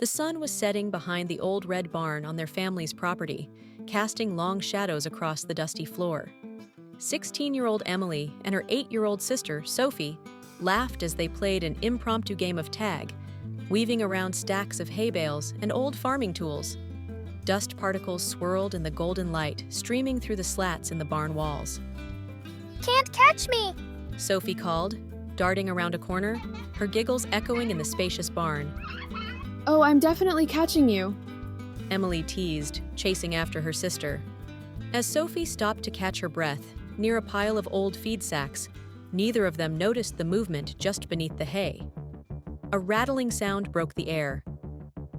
The sun was setting behind the old red barn on their family's property, casting long shadows across the dusty floor. 16-year-old Emily and her 8-year-old sister, Sophie, laughed as they played an impromptu game of tag, weaving around stacks of hay bales and old farming tools. Dust particles swirled in the golden light, streaming through the slats in the barn walls. Can't catch me! Sophie called, darting around a corner, her giggles echoing in the spacious barn. Oh, I'm definitely catching you. Emily teased, chasing after her sister. As Sophie stopped to catch her breath, near a pile of old feed sacks, neither of them noticed the movement just beneath the hay. A rattling sound broke the air.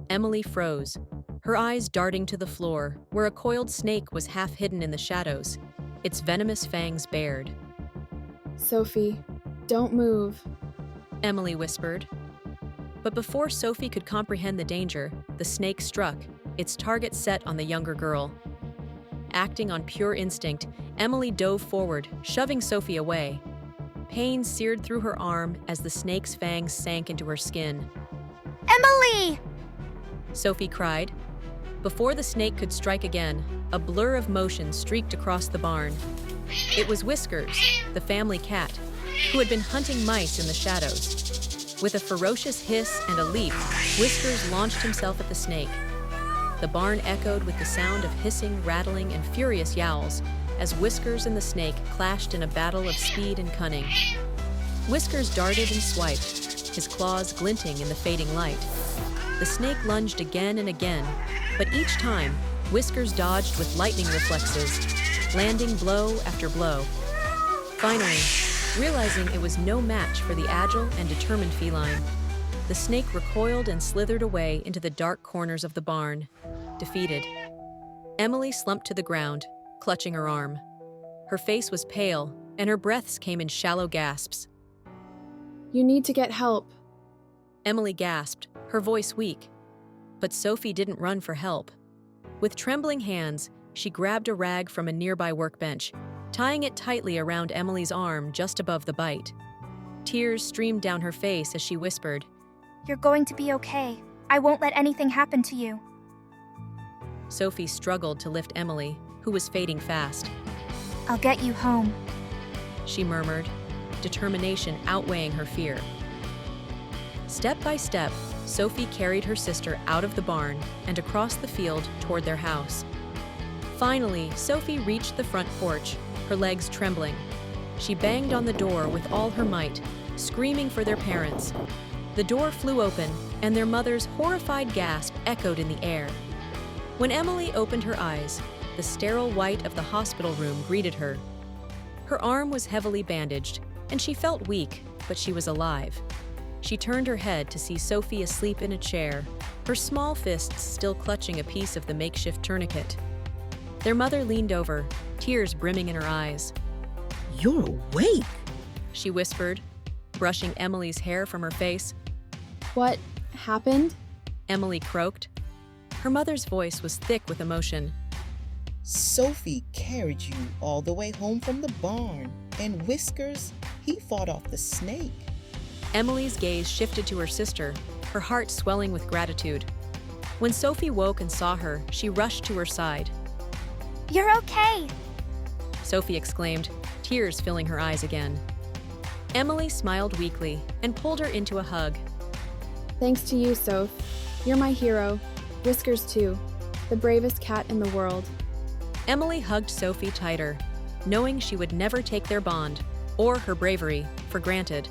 Emily froze, her eyes darting to the floor, where a coiled snake was half hidden in the shadows, its venomous fangs bared. Sophie, don't move. Emily whispered. But before Sophie could comprehend the danger, the snake struck, its target set on the younger girl. Acting on pure instinct, Emily dove forward, shoving Sophie away. Pain seared through her arm as the snake's fangs sank into her skin. Emily! Sophie cried. Before the snake could strike again, a blur of motion streaked across the barn. It was Whiskers, the family cat, who had been hunting mice in the shadows. With a ferocious hiss and a leap, Whiskers launched himself at the snake. The barn echoed with the sound of hissing, rattling, and furious yowls as Whiskers and the snake clashed in a battle of speed and cunning. Whiskers darted and swiped, his claws glinting in the fading light. The snake lunged again and again, but each time, Whiskers dodged with lightning reflexes, landing blow after blow. Finally, realizing it was no match for the agile and determined feline, the snake recoiled and slithered away into the dark corners of the barn, defeated. Emily slumped to the ground, clutching her arm. Her face was pale, and her breaths came in shallow gasps. You need to get help. Emily gasped, her voice weak. But Sophie didn't run for help. With trembling hands, she grabbed a rag from a nearby workbench, tying it tightly around Emily's arm just above the bite. Tears streamed down her face as she whispered, You're going to be okay. I won't let anything happen to you. Sophie struggled to lift Emily, who was fading fast. I'll get you home. She murmured, determination outweighing her fear. Step by step, Sophie carried her sister out of the barn and across the field toward their house. Finally, Sophie reached the front porch, her legs trembling. She banged on the door with all her might, screaming for their parents. The door flew open, and their mother's horrified gasp echoed in the air. When Emily opened her eyes, the sterile white of the hospital room greeted her. Her arm was heavily bandaged, and she felt weak, but she was alive. She turned her head to see Sophie asleep in a chair, her small fists still clutching a piece of the makeshift tourniquet. Their mother leaned over, tears brimming in her eyes. You're awake, She whispered, brushing Emily's hair from her face. What happened? Emily croaked. Her mother's voice was thick with emotion. Sophie carried you all the way home from the barn, and Whiskers, he fought off the snake. Emily's gaze shifted to her sister, her heart swelling with gratitude. When Sophie woke and saw her, she rushed to her side. You're okay. Sophie exclaimed, tears filling her eyes again. Emily smiled weakly and pulled her into a hug. Thanks to you, Soph. You're my hero. Whiskers, too. The bravest cat in the world. Emily hugged Sophie tighter, knowing she would never take their bond, or her bravery, for granted.